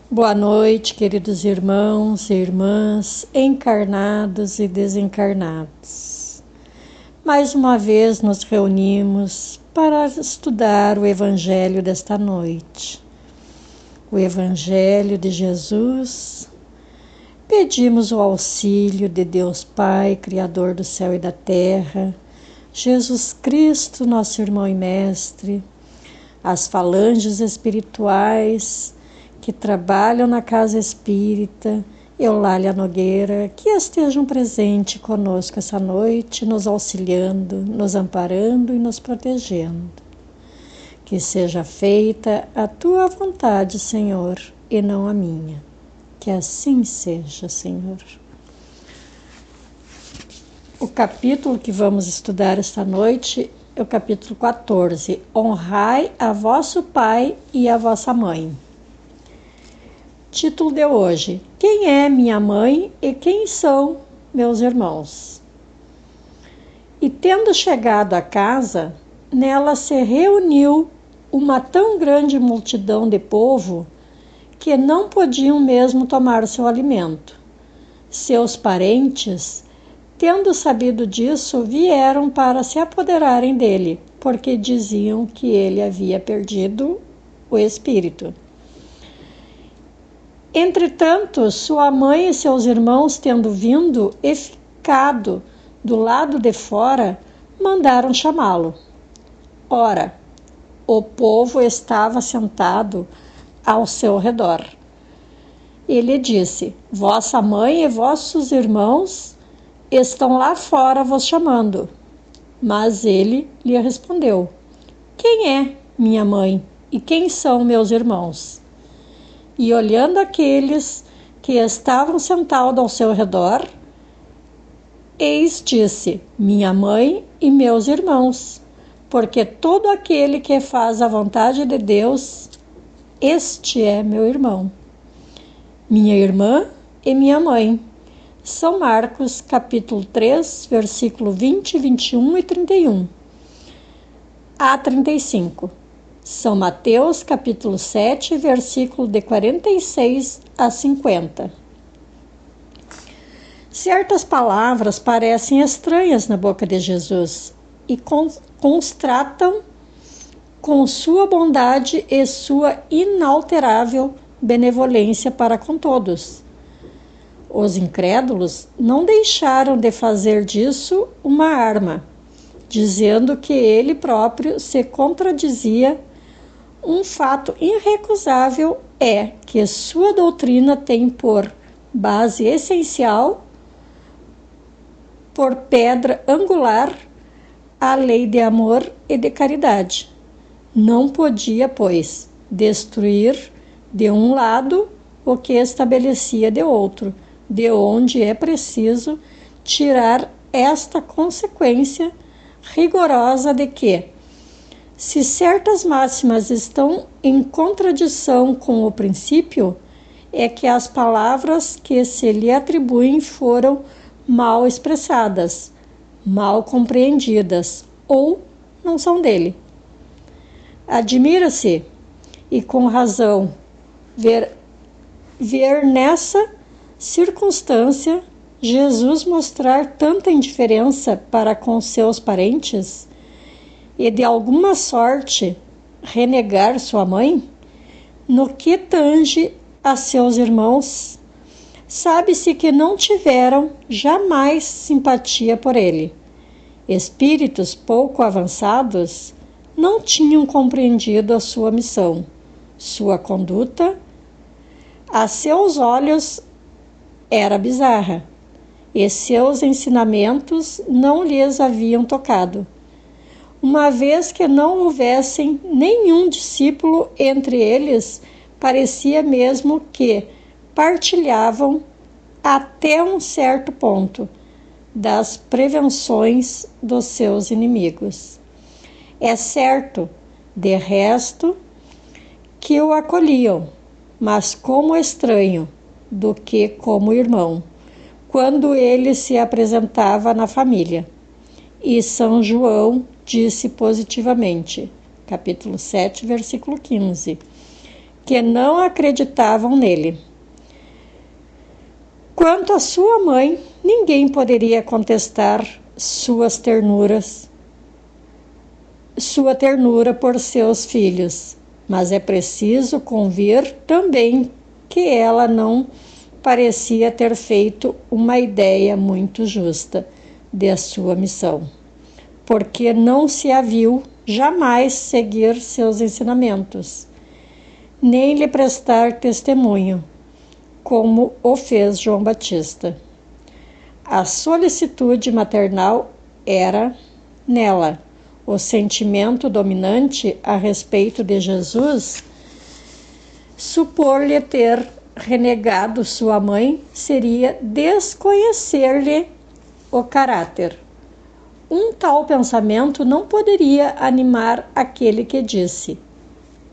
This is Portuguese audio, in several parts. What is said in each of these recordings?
Boa noite, queridos irmãos e irmãs, encarnados e desencarnados. Mais uma vez nos reunimos para estudar o Evangelho desta noite. O Evangelho de Jesus. Pedimos o auxílio de Deus Pai, Criador do céu e da terra, Jesus Cristo, nosso irmão e mestre, as falanges espirituais que trabalham na Casa Espírita, Eulália Nogueira, que estejam presentes conosco essa noite, nos auxiliando, nos amparando e nos protegendo. Que seja feita a tua vontade, Senhor, e não a minha. Que assim seja, Senhor. O capítulo que vamos estudar esta noite é o capítulo 14. Honrai a vosso pai e a vossa mãe. Título de hoje: Quem é minha mãe e quem são meus irmãos? E tendo chegado à casa, nela se reuniu uma tão grande multidão de povo que não podiam mesmo tomar seu alimento. Seus parentes, tendo sabido disso, vieram para se apoderarem dele, porque diziam que ele havia perdido o espírito. Entretanto, sua mãe e seus irmãos, tendo vindo e ficado do lado de fora, mandaram chamá-lo. Ora, o povo estava sentado ao seu redor. Ele disse: Vossa mãe e vossos irmãos estão lá fora vos chamando. Mas ele lhe respondeu: Quem é minha mãe e quem são meus irmãos? E olhando aqueles que estavam sentados ao seu redor, eis disse: Minha mãe e meus irmãos, porque todo aquele que faz a vontade de Deus, este é meu irmão, minha irmã e minha mãe. São Marcos, capítulo 3, versículo 20, 21 e 31 a 35. São Mateus, capítulo 7, versículo de 46 a 50. Certas palavras parecem estranhas na boca de Jesus e constratam com sua bondade e sua inalterável benevolência para com todos. Os incrédulos não deixaram de fazer disso uma arma, dizendo que ele próprio se contradizia. Um fato irrecusável é que sua doutrina tem por base essencial, por pedra angular, a lei de amor e de caridade. Não podia, pois, destruir de um lado o que estabelecia de outro, de onde é preciso tirar esta consequência rigorosa de que, se certas máximas estão em contradição com o princípio, é que as palavras que se lhe atribuem foram mal expressadas, mal compreendidas ou não são dele. Admira-se, e com razão, ver nessa circunstância Jesus mostrar tanta indiferença para com seus parentes e de alguma sorte renegar sua mãe. No que tange a seus irmãos, sabe-se que não tiveram jamais simpatia por ele. Espíritos pouco avançados não tinham compreendido a sua missão, sua conduta, a seus olhos era bizarra, e seus ensinamentos não lhes haviam tocado, uma vez que não houvessem nenhum discípulo entre eles. Parecia mesmo que partilhavam até um certo ponto das prevenções dos seus inimigos. É certo, de resto, que o acolhiam, mas como estranho do que como irmão, quando ele se apresentava na família. E São João disse positivamente, capítulo 7, versículo 15, que não acreditavam nele. Quanto à sua mãe, ninguém poderia contestar sua ternura por seus filhos, mas é preciso convir também que ela não parecia ter feito uma ideia muito justa de sua missão, porque não se a viu jamais seguir seus ensinamentos, nem lhe prestar testemunho, como o fez João Batista. A solicitude maternal era, nela, o sentimento dominante a respeito de Jesus. Supor-lhe ter renegado sua mãe seria desconhecer-lhe o caráter. Um tal pensamento não poderia animar aquele que disse: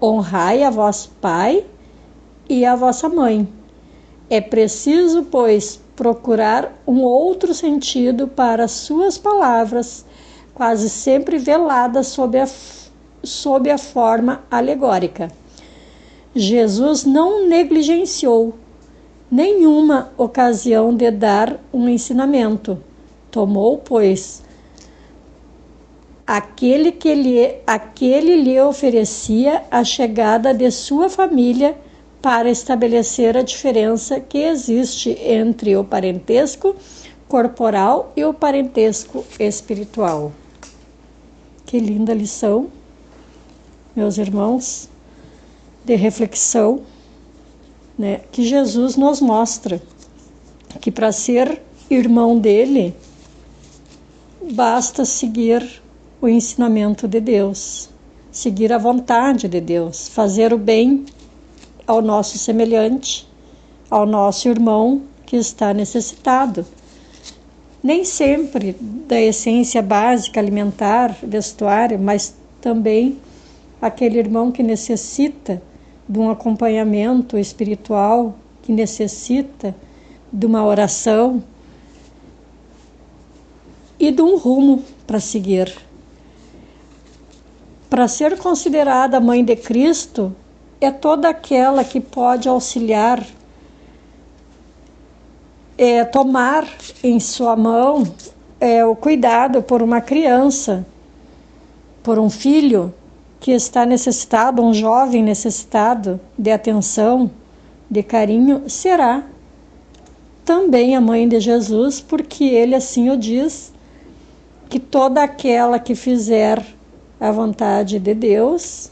honrai a vosso pai e a vossa mãe. É preciso, pois, procurar um outro sentido para suas palavras, quase sempre veladas sob a forma alegórica. Jesus não negligenciou nenhuma ocasião de dar um ensinamento. Tomou, pois, aquele lhe oferecia a chegada de sua família para estabelecer a diferença que existe entre o parentesco corporal e o parentesco espiritual. Que linda lição, meus irmãos, de reflexão, né, que Jesus nos mostra que para ser irmão dele, basta seguir o ensinamento de Deus, seguir a vontade de Deus, fazer o bem ao nosso semelhante, ao nosso irmão que está necessitado. Nem sempre da essência básica alimentar, vestuário, mas também aquele irmão que necessita de um acompanhamento espiritual, que necessita de uma oração e de um rumo para seguir. Para ser considerada mãe de Cristo, é toda aquela que pode auxiliar, tomar em sua mão o cuidado por uma criança, por um filho que está necessitado, um jovem necessitado de atenção, de carinho, será também a mãe de Jesus, porque ele assim o diz, que toda aquela que fizer a vontade de Deus,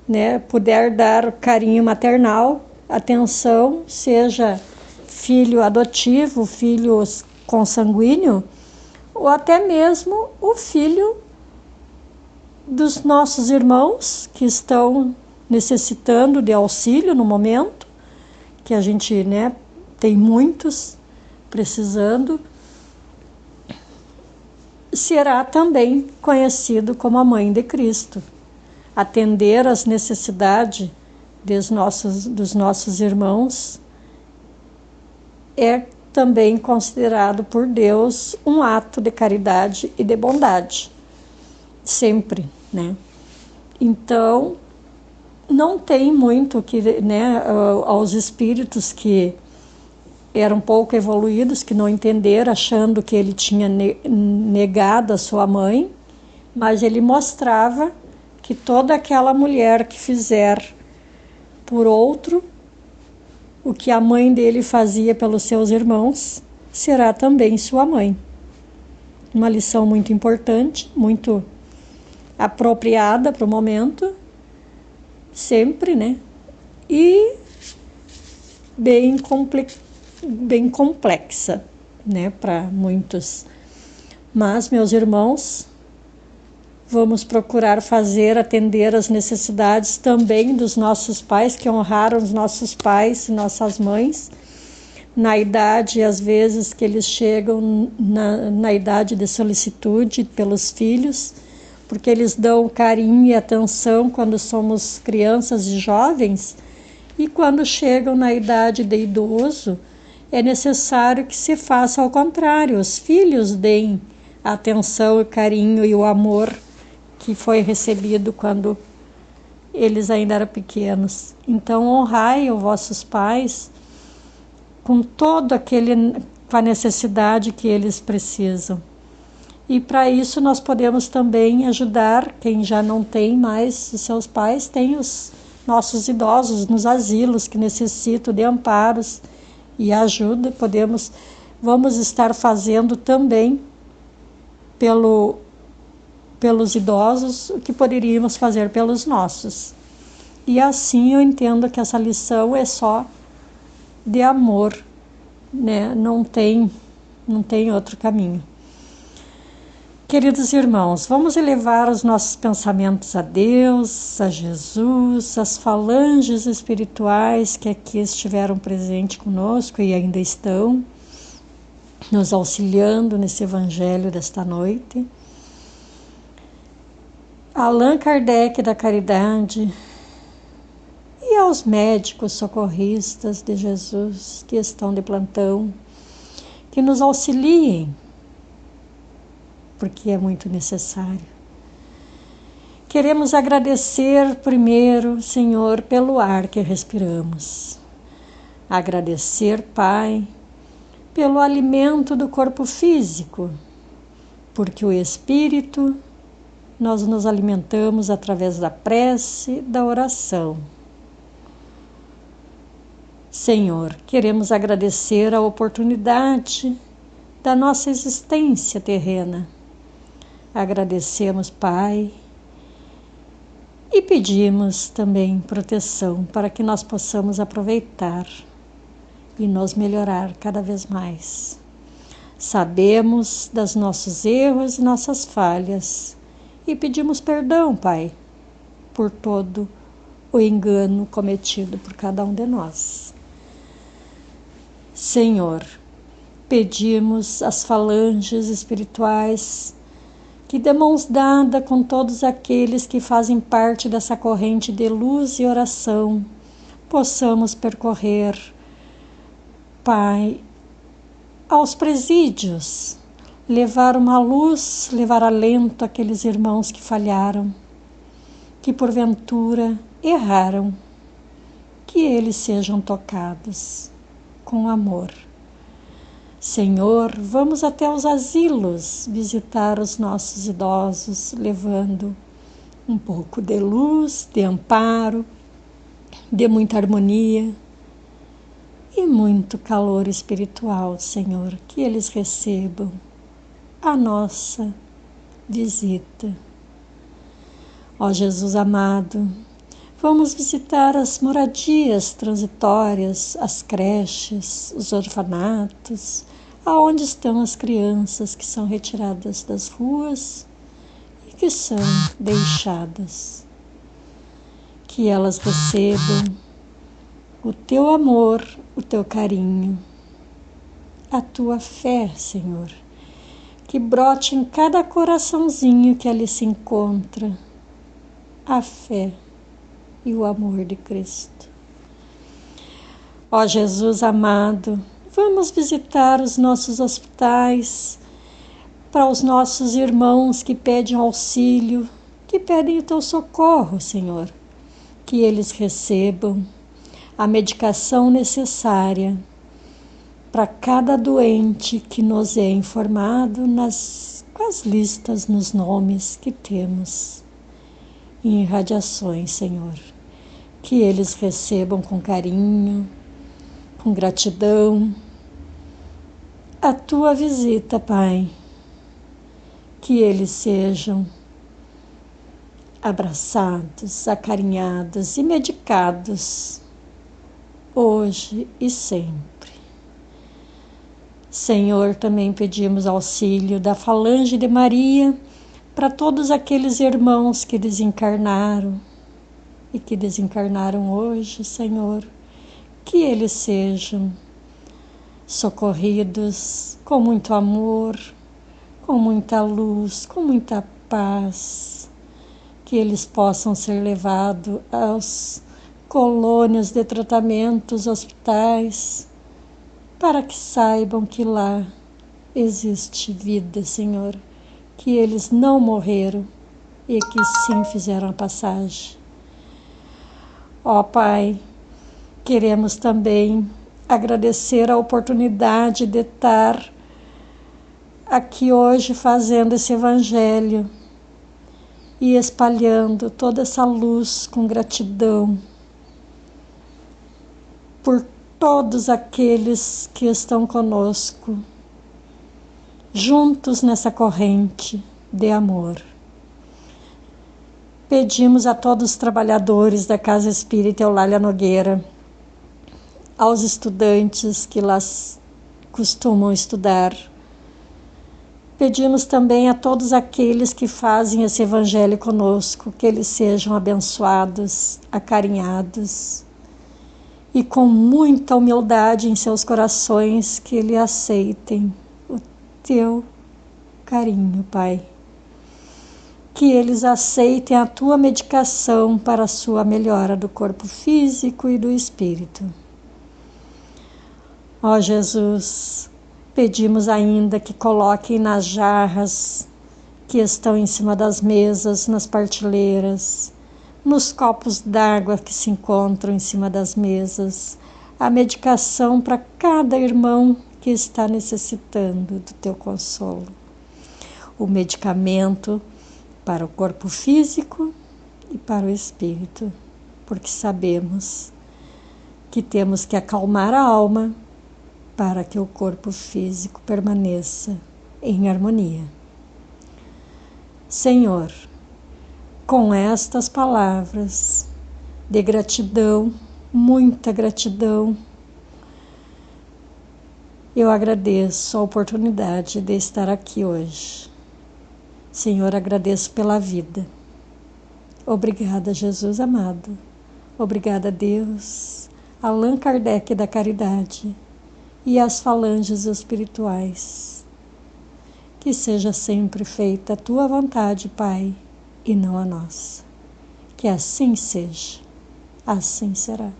né, puder dar carinho maternal, atenção, seja filho adotivo, filho consanguíneo, ou até mesmo o filho dos nossos irmãos que estão necessitando de auxílio no momento, que a gente, né, tem muitos precisando, será também conhecido como a mãe de Cristo. Atender às necessidades dos nossos irmãos é também considerado por Deus um ato de caridade e de bondade, sempre, né? Então, não tem muito que, né, aos espíritos que eram pouco evoluídos, que não entenderam, achando que ele tinha negado a sua mãe, mas ele mostrava que toda aquela mulher que fizer por outro o que a mãe dele fazia pelos seus irmãos, será também sua mãe. Uma lição muito importante, muito apropriada para o momento, sempre, né? E bem complexa, né, para muitos. Mas, meus irmãos, vamos procurar atender as necessidades também dos nossos pais, que honraram os nossos pais e nossas mães, na idade, às vezes, que eles chegam na idade de solicitude pelos filhos, porque eles dão carinho e atenção quando somos crianças e jovens, e quando chegam na idade de idoso, é necessário que se faça ao contrário, os filhos deem a atenção, o carinho e o amor que foi recebido quando eles ainda eram pequenos. Então, honrai os vossos pais com com a necessidade que eles precisam. E para isso nós podemos também ajudar quem já não tem mais os seus pais, tem os nossos idosos nos asilos que necessitam de amparos e ajuda. Vamos estar fazendo também pelos idosos o que poderíamos fazer pelos nossos. E assim eu entendo que essa lição é só de amor, né? Não tem outro caminho. Queridos irmãos, vamos elevar os nossos pensamentos a Deus, a Jesus, às falanges espirituais que aqui estiveram presentes conosco e ainda estão nos auxiliando nesse evangelho desta noite. Allan Kardec da Caridade e aos médicos socorristas de Jesus que estão de plantão, que nos auxiliem, porque é muito necessário. Queremos agradecer primeiro, Senhor, pelo ar que respiramos. Agradecer, Pai, pelo alimento do corpo físico, porque o espírito nós nos alimentamos através da prece, da oração. Senhor, queremos agradecer a oportunidade da nossa existência terrena. Agradecemos, Pai, e pedimos também proteção para que nós possamos aproveitar e nos melhorar cada vez mais. Sabemos dos nossos erros e nossas falhas e pedimos perdão, Pai, por todo o engano cometido por cada um de nós. Senhor, pedimos às falanges espirituais que de mãos dadas com todos aqueles que fazem parte dessa corrente de luz e oração, possamos percorrer, Pai, aos presídios, levar uma luz, levar alento àqueles irmãos que falharam, que porventura erraram, que eles sejam tocados com amor. Senhor, vamos até os asilos visitar os nossos idosos, levando um pouco de luz, de amparo, de muita harmonia e muito calor espiritual, Senhor, que eles recebam a nossa visita. Ó Jesus amado, vamos visitar as moradias transitórias, as creches, os orfanatos, aonde estão as crianças que são retiradas das ruas e que são deixadas. Que elas recebam o teu amor, o teu carinho, a tua fé, Senhor, que brote em cada coraçãozinho que ali se encontra a fé e o amor de Cristo. Ó Jesus amado, vamos visitar os nossos hospitais, para os nossos irmãos que pedem auxílio, que pedem o teu socorro, Senhor, que eles recebam a medicação necessária para cada doente que nos é informado com as listas, nos nomes que temos em irradiações, Senhor. Que eles recebam com carinho, com gratidão, a tua visita, Pai. Que eles sejam abraçados, acarinhados e medicados, hoje e sempre. Senhor, também pedimos auxílio da falange de Maria para todos aqueles irmãos que desencarnaram e que desencarnaram hoje, Senhor, que eles sejam socorridos com muito amor, com muita luz, com muita paz, que eles possam ser levados aos colônias de tratamentos, hospitais, para que saibam que lá existe vida, Senhor, que eles não morreram e que sim fizeram a passagem. Ó Pai, queremos também agradecer a oportunidade de estar aqui hoje fazendo esse evangelho e espalhando toda essa luz com gratidão por todos aqueles que estão conosco, juntos nessa corrente de amor. Pedimos a todos os trabalhadores da Casa Espírita Eulália Nogueira, aos estudantes que lá costumam estudar. Pedimos também a todos aqueles que fazem esse evangelho conosco, que eles sejam abençoados, acarinhados e com muita humildade em seus corações, que eles aceitem o teu carinho, Pai. Que eles aceitem a tua medicação para a sua melhora do corpo físico e do espírito. Ó Jesus, pedimos ainda que coloquem nas jarras que estão em cima das mesas, nas partilheiras, nos copos d'água que se encontram em cima das mesas, a medicação para cada irmão que está necessitando do teu consolo. O medicamento para o corpo físico e para o espírito, porque sabemos que temos que acalmar a alma para que o corpo físico permaneça em harmonia. Senhor, com estas palavras de gratidão, muita gratidão, eu agradeço a oportunidade de estar aqui hoje. Senhor, agradeço pela vida. Obrigada, Jesus amado. Obrigada, Deus, Allan Kardec da Caridade e as falanges espirituais. Que seja sempre feita a tua vontade, Pai, e não a nossa. Que assim seja, assim será.